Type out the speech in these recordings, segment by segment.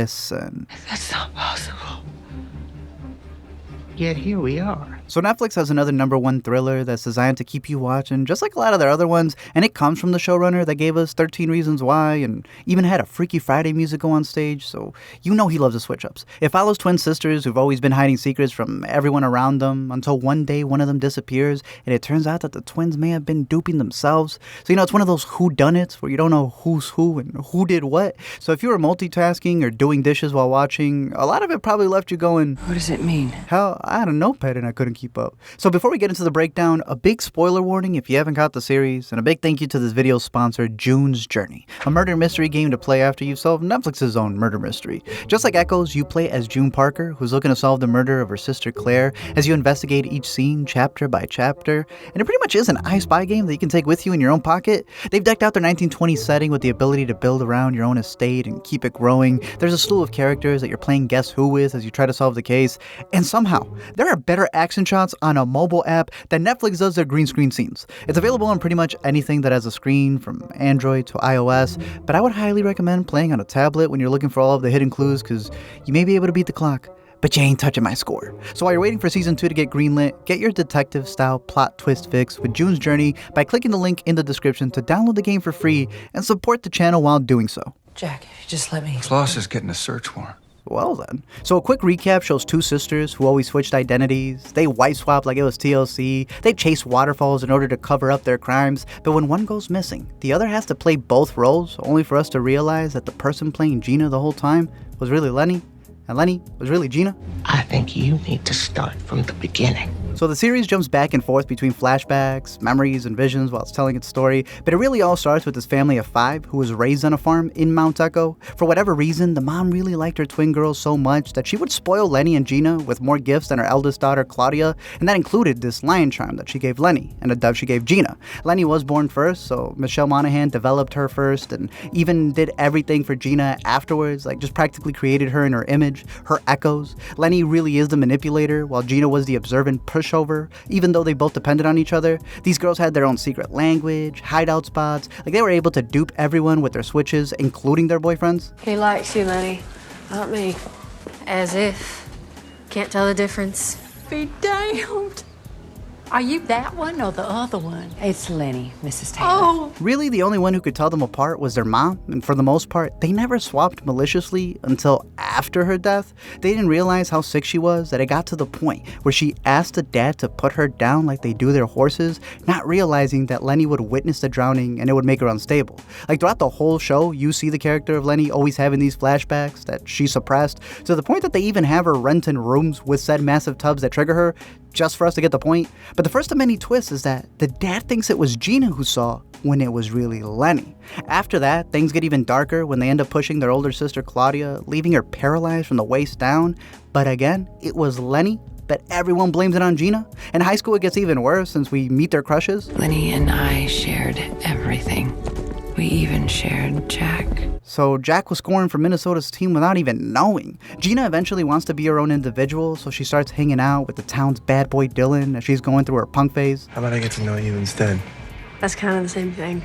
kiss and... That's not possible. Yet here we are. So Netflix has another #1 thriller that's designed to keep you watching, just like a lot of their other ones, and it comes from the showrunner that gave us 13 Reasons Why, and even had a Freaky Friday musical on stage, so you know he loves the switch-ups. It follows twin sisters who've always been hiding secrets from everyone around them, until one day one of them disappears, and it turns out that the twins may have been duping themselves. So it's one of those whodunits, where you don't know who's who and who did what. So if you were multitasking or doing dishes while watching, a lot of it probably left you going, What does it mean? hell, I had a notepad and I couldn't keep up. So before we get into the breakdown, a big spoiler warning if you haven't caught the series, and a big thank you to this video's sponsor, June's Journey, a murder mystery game to play after you've solved Netflix's own murder mystery. Just like Echoes, you play as June Parker, who's looking to solve the murder of her sister Claire as you investigate each scene chapter by chapter, and it pretty much is an I Spy game that you can take with you in your own pocket. They've decked out their 1920s setting with the ability to build around your own estate and keep it growing. There's a slew of characters that you're playing Guess Who with as you try to solve the case, and somehow, there are better action shots on a mobile app than Netflix does their green screen scenes. It's available on pretty much anything that has a screen, from Android to iOS, but I would highly recommend playing on a tablet when you're looking for all of the hidden clues, because you may be able to beat the clock, but you ain't touching my score. So while you're waiting for Season 2 to get greenlit, get your detective-style plot twist fix with June's Journey by clicking the link in the description to download the game for free and support the channel while doing so. Jack, just let me. Floss is getting a search warrant. Well then. So a quick recap shows two sisters who always switched identities. They wife swapped like it was TLC. They chase waterfalls in order to cover up their crimes. But when one goes missing, the other has to play both roles, only for us to realize that the person playing Gina the whole time was really Lenny, and Lenny was really Gina. I think you need to start from the beginning. So the series jumps back and forth between flashbacks, memories, and visions while it's telling its story, but it really all starts with this family of 5 who was raised on a farm in Mount Echo. For whatever reason, the mom really liked her twin girls so much that she would spoil Lenny and Gina with more gifts than her eldest daughter, Claudia, and that included this lion charm that she gave Lenny and a dove she gave Gina. Lenny was born first, so Michelle Monaghan developed her first and even did everything for Gina afterwards, like just practically created her in her image, her echoes. Lenny really is the manipulator, while Gina was the observant pushover. Even though they both depended on each other, these girls had their own secret language, hideout spots, like they were able to dupe everyone with their switches, including their boyfriends. He likes you, Lenny, not me. As if. Can't tell the difference. Be damned. Are you that one or the other one? It's Lenny, Mrs. Taylor. Oh, Really, the only one who could tell them apart was their mom, and for the most part, they never swapped maliciously until after her death. They didn't realize how sick she was that it got to the point where she asked the dad to put her down like they do their horses, not realizing that Lenny would witness the drowning and it would make her unstable. Like throughout the whole show, you see the character of Lenny always having these flashbacks that she suppressed, to the point that they even have her renting rooms with said massive tubs that trigger her, just for us to get the point. But the first of many twists is that the dad thinks it was Gina who saw when it was really Lenny. After that, things get even darker when they end up pushing their older sister Claudia, leaving her paralyzed from the waist down. But again, it was Lenny, but everyone blames it on Gina. In high school, it gets even worse since we meet their crushes. Lenny and I shared everything. We even shared Jack. So Jack was scoring for Minnesota's team without even knowing. Gina eventually wants to be her own individual, so she starts hanging out with the town's bad boy Dylan as she's going through her punk phase. How about I get to know you instead? That's kind of the same thing.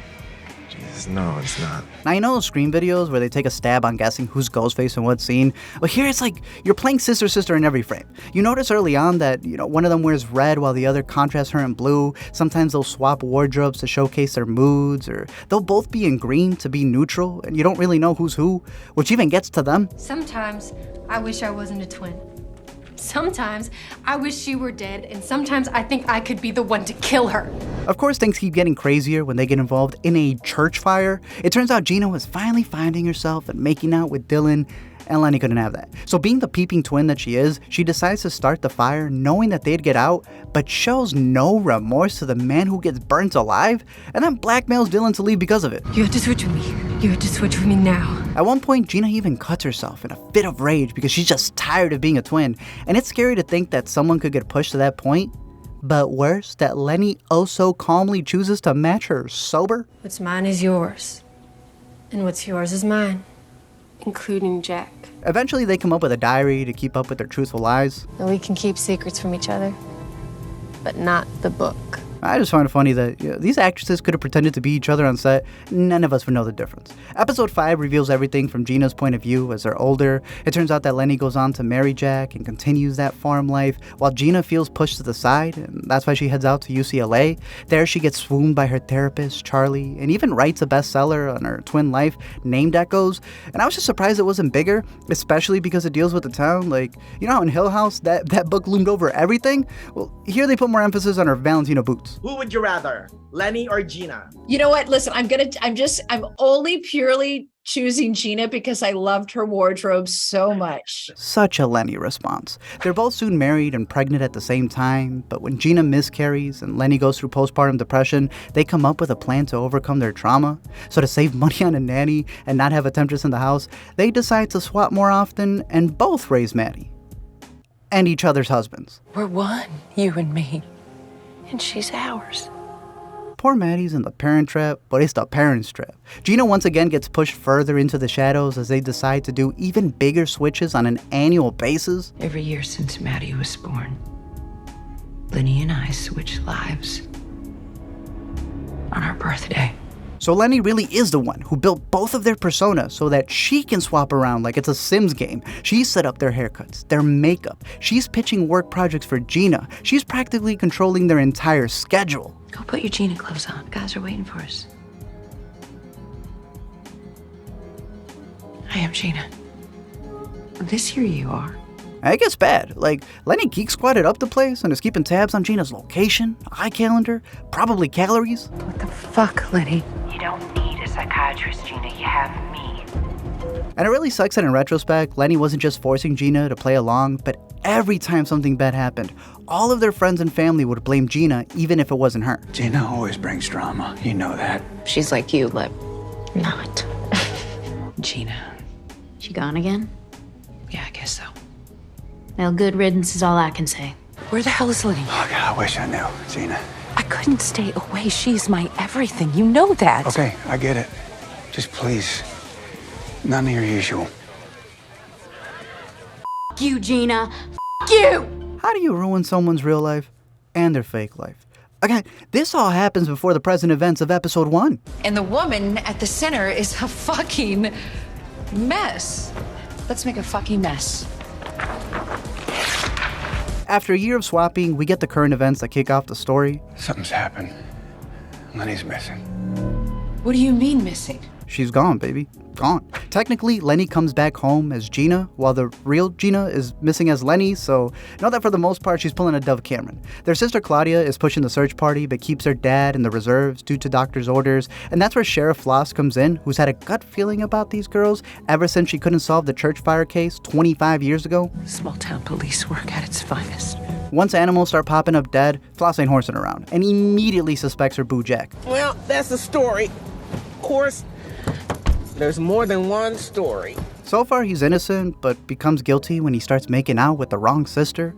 Jesus, no, it's not. Now, you know those Scream videos where they take a stab on guessing who's Ghostface in what scene? Well, here it's like you're playing sister in every frame. You notice early on that, one of them wears red while the other contrasts her in blue. Sometimes they'll swap wardrobes to showcase their moods, or they'll both be in green to be neutral, and you don't really know who's who, which even gets to them. Sometimes I wish I wasn't a twin. Sometimes I wish she were dead, and sometimes I think I could be the one to kill her. Of course, things keep getting crazier when they get involved in a church fire. It turns out Gina was finally finding herself and making out with Dylan, and Lenny couldn't have that. So being the peeping twin that she is, she decides to start the fire knowing that they'd get out, but shows no remorse to the man who gets burnt alive, and then blackmails Dylan to leave because of it. You have to switch with me. You have to switch with me now. At one point, Gina even cuts herself in a fit of rage because she's just tired of being a twin, and it's scary to think that someone could get pushed to that point. But worse, that Lenny oh so calmly chooses to match her sober. What's mine is yours, and what's yours is mine, including Jack. Eventually, they come up with a diary to keep up with their truthful lies. And we can keep secrets from each other, but not the book. I just find it funny that these actresses could have pretended to be each other on set. None of us would know the difference. Episode 5 reveals everything from Gina's point of view as they're older. It turns out that Lenny goes on to marry Jack and continues that farm life, while Gina feels pushed to the side, and that's why she heads out to UCLA. There she gets swooned by her therapist, Charlie, and even writes a bestseller on her twin life named Echoes. And I was just surprised it wasn't bigger, especially because it deals with the town. Like, you know how in Hill House that book loomed over everything? Well, here they put more emphasis on her Valentino boots. Who would you rather, Lenny or Gina? You know what? Listen, I'm only purely choosing Gina because I loved her wardrobe so much. Such a Lenny response. They're both soon married and pregnant at the same time, but when Gina miscarries and Lenny goes through postpartum depression, they come up with a plan to overcome their trauma. So to save money on a nanny and not have a temptress in the house, they decide to swap more often and both raise Maddie. And each other's husbands. We're one, you and me. And she's ours. Poor Maddie's in the parent trap, but it's the parent's trap. Gina once again gets pushed further into the shadows as they decide to do even bigger switches on an annual basis. Every year since Maddie was born, Lenny and I switched lives on our birthday. So Lenny really is the one who built both of their personas so that she can swap around like it's a Sims game. She set up their haircuts, their makeup. She's pitching work projects for Gina. She's practically controlling their entire schedule. Go put your Gina clothes on. Guys are waiting for us. I am Gina. This year you are. It gets bad. Like, Lenny geek squatted up the place and is keeping tabs on Gina's location, eye calendar, probably calories. What the fuck, Lenny? You don't need a psychiatrist, Gina. You have me. And it really sucks that in retrospect, Lenny wasn't just forcing Gina to play along, but every time something bad happened, all of their friends and family would blame Gina, even if it wasn't her. Gina always brings drama. You know that. She's like you, but not. Gina. She gone again? Yeah, I guess so. Well, good riddance is all I can say. Where the hell is Lenny? Oh, God, I wish I knew, Gina. I couldn't stay away. She's my everything. You know that. Okay, I get it. Just please, none of your usual. F you, Gina. F you! How do you ruin someone's real life and their fake life? Again, this all happens before the present events of episode 1. And the woman at the center is a fucking mess. Let's make a fucking mess. After a year of swapping, we get the current events that kick off the story. Something's happened. Lenny's missing. What do you mean missing? She's gone, baby. Gone. Technically, Lenny comes back home as Gina, while the real Gina is missing as Lenny, so know that for the most part, she's pulling a Dove Cameron. Their sister Claudia is pushing the search party, but keeps her dad in the reserves due to doctor's orders, and that's where Sheriff Floss comes in, who's had a gut feeling about these girls ever since she couldn't solve the church fire case 25 years ago. Small town police work at its finest. Once animals start popping up dead, Floss ain't horsing around, and immediately suspects her boo Jack. Well, that's the story. Of course, there's more than one story. So far, he's innocent, but becomes guilty when he starts making out with the wrong sister.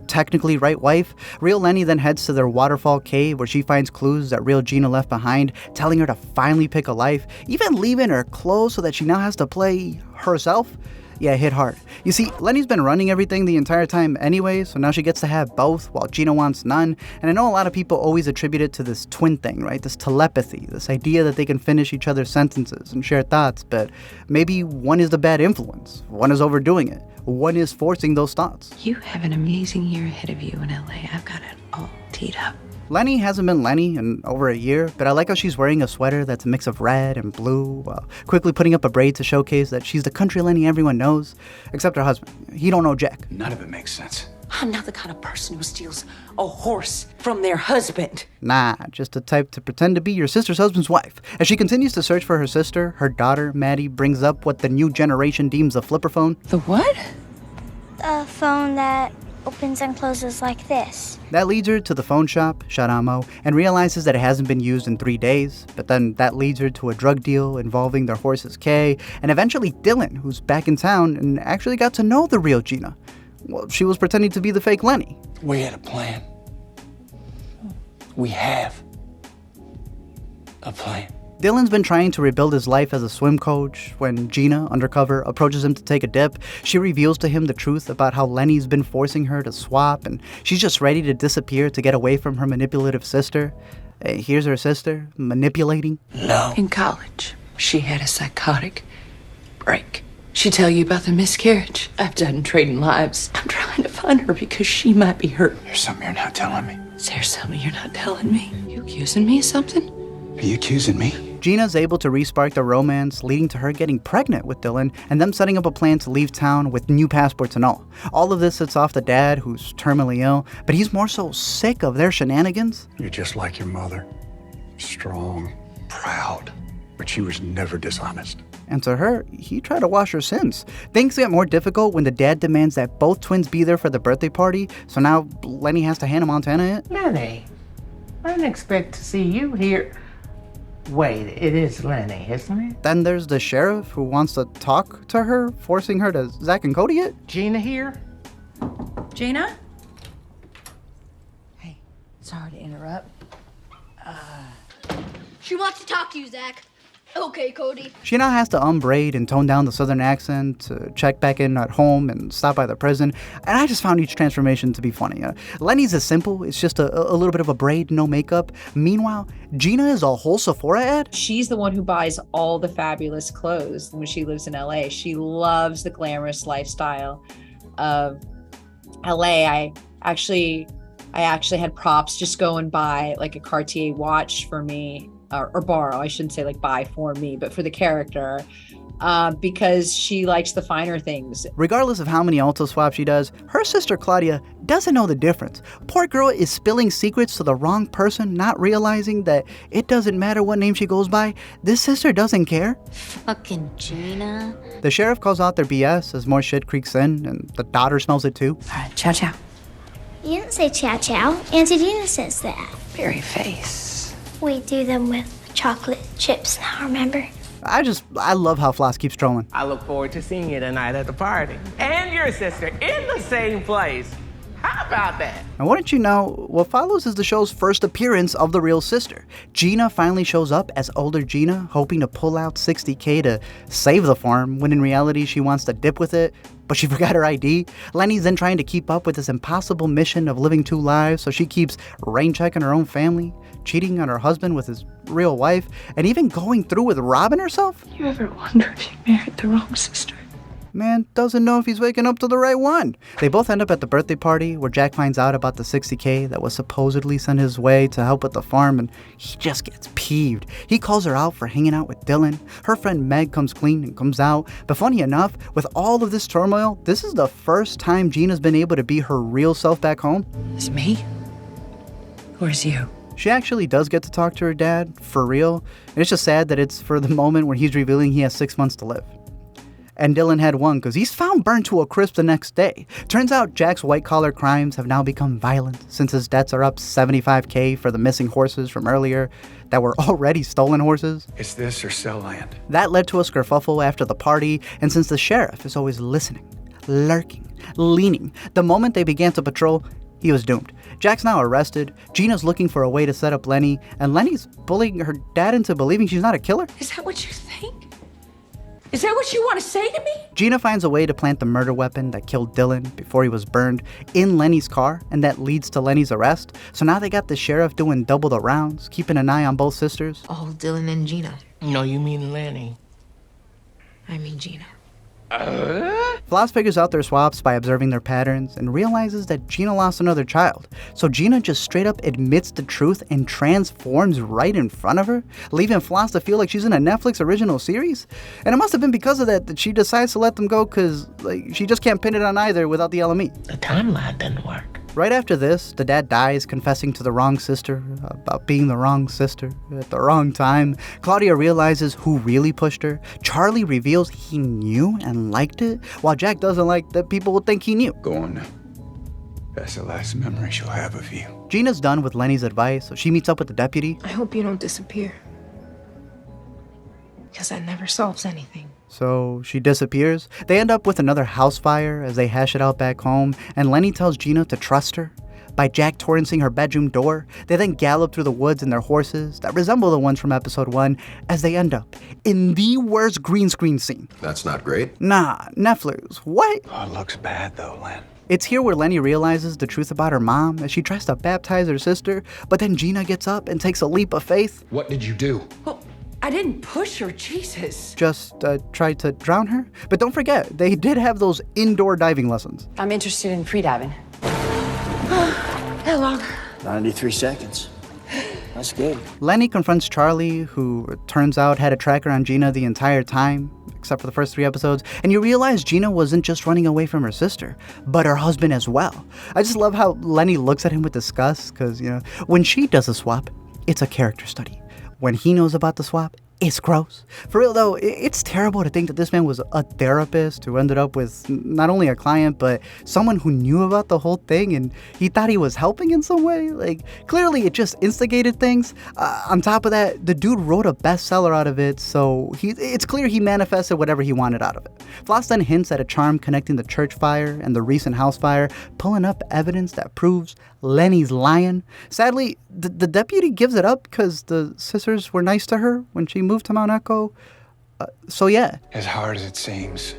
Technically right wife. Real Lenny then heads to their waterfall cave where she finds clues that real Gina left behind, telling her to finally pick a life, even leaving her clothes so that she now has to play herself. Yeah, it hit hard. You see, Lenny's been running everything the entire time anyway, so now she gets to have both while Gina wants none. And I know a lot of people always attribute it to this twin thing, right? This telepathy, this idea that they can finish each other's sentences and share thoughts, but maybe one is the bad influence, one is overdoing it, one is forcing those thoughts. You have an amazing year ahead of you in LA. I've got it all teed up. Lenny hasn't been Lenny in over a year, but I like how she's wearing a sweater that's a mix of red and blue, while quickly putting up a braid to showcase that she's the country Lenny everyone knows, except her husband. He don't know Jack. None of it makes sense. I'm not the kind of person who steals a horse from their husband. Nah, just the type to pretend to be your sister's husband's wife. As she continues to search for her sister, her daughter, Maddie, brings up what the new generation deems a flipper phone. The what? A phone that opens and closes like this. That leads her to the phone shop, Sharamo, and realizes that it hasn't been used in 3 days. But then that leads her to a drug deal involving their horses Kay, and eventually Dylan, who's back in town and actually got to know the real Gina. Well, she was pretending to be the fake Lenny. We had a plan. We have a plan. Dylan's been trying to rebuild his life as a swim coach. When Gina, undercover, approaches him to take a dip, she reveals to him the truth about how Lenny's been forcing her to swap, and she's just ready to disappear to get away from her manipulative sister. Here's her sister, manipulating. No. In college, she had a psychotic break. She tell you about the miscarriage. I've done trading lives. I'm trying to find her because she might be hurt. There's something you're not telling me. Is there something you're not telling me? You accusing me of something? Are you accusing me? Gina's able to respark the romance, leading to her getting pregnant with Dylan and them setting up a plan to leave town with new passports and all. All of this sets off the dad, who's terminally ill, but he's more so sick of their shenanigans. You're just like your mother. Strong, proud, but she was never dishonest. And to her, he tried to wash her sins. Things get more difficult when the dad demands that both twins be there for the birthday party, so now Lenny has to Hannah Montana it. Lenny, I didn't expect to see you here. Wait, it is Lenny, isn't it? Then there's the sheriff who wants to talk to her, forcing her to Zach and Cody it. Gina here? Gina? Hey, sorry to interrupt. She wants to talk to you, Zach. Okay, Cody. She now has to unbraid and tone down the southern accent to check back in at home and stop by the prison. And I just found each transformation to be funny. Lenny's is simple. It's just a little bit of a braid, no makeup. Meanwhile, Gina is a whole Sephora ad. She's the one who buys all the fabulous clothes when she lives in LA. She loves the glamorous lifestyle of LA. I actually had props just go and buy like a Cartier watch for me. Or borrow, I shouldn't say like buy for me, but for the character, because she likes the finer things. Regardless of how many auto swaps she does, her sister Claudia doesn't know the difference. Poor girl is spilling secrets to the wrong person, not realizing that it doesn't matter what name she goes by. This sister doesn't care. Fucking Gina. The sheriff calls out their BS as more shit creaks in, and the daughter smells it too. All right, chow chow. You didn't say chow chow. Auntie Dina says that. Berry face. We do them with chocolate chips now, remember? I love how Floss keeps trolling. I look forward to seeing you tonight at the party. And your sister in the same place. How about that? And wouldn't you know, what follows is the show's first appearance of the real sister. Gina finally shows up as older Gina, hoping to pull out $60K to save the farm, when in reality she wants to dip with it, but she forgot her ID. Lenny's then trying to keep up with this impossible mission of living two lives, so she keeps rain checking her own family, cheating on her husband with his real wife, and even going through with robbing herself. You ever wonder if you married the wrong sister? Man doesn't know if he's waking up to the right one. They both end up at the birthday party where Jack finds out about the $60K that was supposedly sent his way to help with the farm, and he just gets peeved. He calls her out for hanging out with Dylan. Her friend Meg comes clean and comes out. But funny enough, with all of this turmoil, this is the first time Gina's been able to be her real self back home. Is me? Or is you? She actually does get to talk to her dad, for real. And it's just sad that it's for the moment when he's revealing he has 6 months to live. And Dylan had one because he's found burned to a crisp the next day. Turns out Jack's white-collar crimes have now become violent since his debts are up $75K for the missing horses from earlier that were already stolen horses. It's this or sell land. That led to a skerfuffle after the party, and since the sheriff is always listening, lurking, leaning, the moment they began to patrol, he was doomed. Jack's now arrested, Gina's looking for a way to set up Lenny, and Lenny's bullying her dad into believing she's not a killer. Is that what you think? Is that what you want to say to me? Gina finds a way to plant the murder weapon that killed Dylan before he was burned in Lenny's car, and that leads to Lenny's arrest. So now they got the sheriff doing double the rounds, keeping an eye on both sisters. Oh, Dylan and Gina. No, you mean Lenny. I mean Gina. Floss figures out their swaps by observing their patterns and realizes that Gina lost another child. So Gina just straight up admits the truth and transforms right in front of her, leaving Floss to feel like she's in a Netflix original series. And it must have been because of that she decides to let them go, because she just can't pin it on either without the LME. The timeline didn't work. Right after this, the dad dies, confessing to the wrong sister about being the wrong sister at the wrong time. Claudia realizes who really pushed her. Charlie reveals he knew and liked it, while Jack doesn't like that people will think he knew. Go on now. That's the last memory she'll have of you. Gina's done with Lenny's advice, so she meets up with the deputy. I hope you don't disappear. Because that never solves anything. So she disappears. They end up with another house fire as they hash it out back home, and Lenny tells Gina to trust her. by Jack torrencing her bedroom door. They then gallop through the woods in their horses that resemble the ones from episode 1 as they end up in the worst green screen scene. That's not great. Nah, Netflix, what? Oh, it looks bad though, Len. It's here where Lenny realizes the truth about her mom as she tries to baptize her sister, but then Gina gets up and takes a leap of faith. What did you do? Well, I didn't push her, Jesus. Just tried to drown her. But don't forget, they did have those indoor diving lessons. I'm interested in freediving. How long? 93 seconds. That's good. Lenny confronts Charlie, who it turns out had a tracker on Gina the entire time, except for the first 3 episodes, and you realize Gina wasn't just running away from her sister, but her husband as well. I just love how Lenny looks at him with disgust, because, when she does a swap, it's a character study. When he knows about the swap, it's gross. For real though, it's terrible to think that this man was a therapist who ended up with not only a client, but someone who knew about the whole thing and he thought he was helping in some way. Like, clearly it just instigated things. On top of that, the dude wrote a bestseller out of it, so it's clear he manifested whatever he wanted out of it. Floss then hints at a charm connecting the church fire and the recent house fire, pulling up evidence that proves Lenny's lying. Sadly, the deputy gives it up because the sisters were nice to her when she moved to Mount Echo. So yeah. As hard as it seems,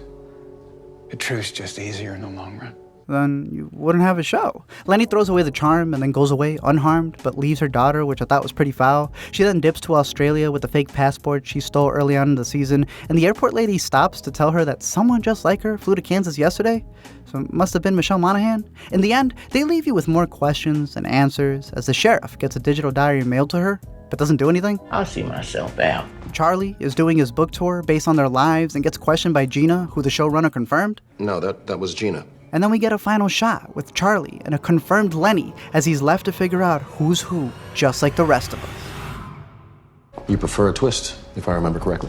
the truth's just easier in the long run. Then you wouldn't have a show. Lenny throws away the charm and then goes away unharmed, but leaves her daughter, which I thought was pretty foul. She then dips to Australia with the fake passport she stole early on in the season, and the airport lady stops to tell her that someone just like her flew to Kansas yesterday. So it must have been Michelle Monaghan. In the end, they leave you with more questions than answers as the sheriff gets a digital diary mailed to her, but doesn't do anything. I'll see myself out. Charlie is doing his book tour based on their lives and gets questioned by Gina, who the showrunner confirmed. No, that was Gina. And then we get a final shot with Charlie and a confirmed Lenny as he's left to figure out who's who, just like the rest of us. You prefer a twist, if I remember correctly.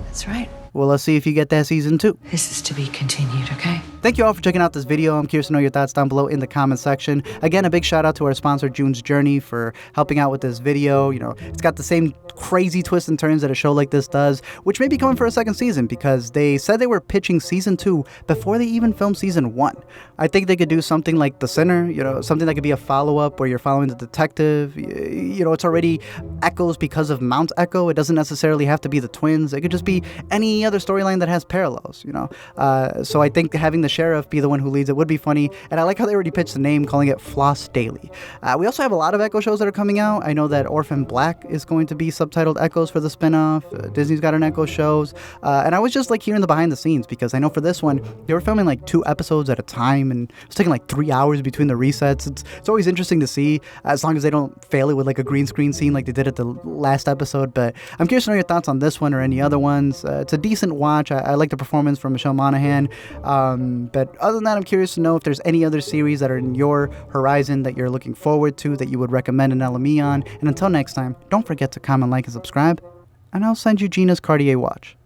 That's right. Well, let's see if you get that season 2. This is to be continued, okay? Thank you all for checking out this video. I'm curious to know your thoughts down below in the comment section. Again, a big shout out to our sponsor, June's Journey, for helping out with this video. It's got the same crazy twists and turns that a show like this does, which may be coming for a second season because they said they were pitching season 2 before they even filmed season 1. I think they could do something like The Sinner, something that could be a follow-up where you're following the detective. It's already Echoes because of Mount Echo. It doesn't necessarily have to be the twins. It could just be any other storyline that has parallels, So I think having the sheriff be the one who leads it would be funny, and I like how they already pitched the name, calling it Floss Daily. We also have a lot of Echo shows that are coming out. I know that Orphan Black is going to be subtitled Echoes for the spinoff. Disney's got an Echo shows, and I was just hearing the behind the scenes because I know for this one they were filming 2 episodes at a time, and it was taking 3 hours between the resets. It's always interesting to see, as long as they don't fail it with a green screen scene like they did at the last episode. But I'm curious to know your thoughts on this one or any other ones. It's a decent watch. I like the performance from Michelle Monaghan, but other than that, I'm curious to know if there's any other series that are in your horizon that you're looking forward to that you would recommend an LME on. And until next time, don't forget to comment, like, and subscribe, and I'll send you Gina's Cartier watch.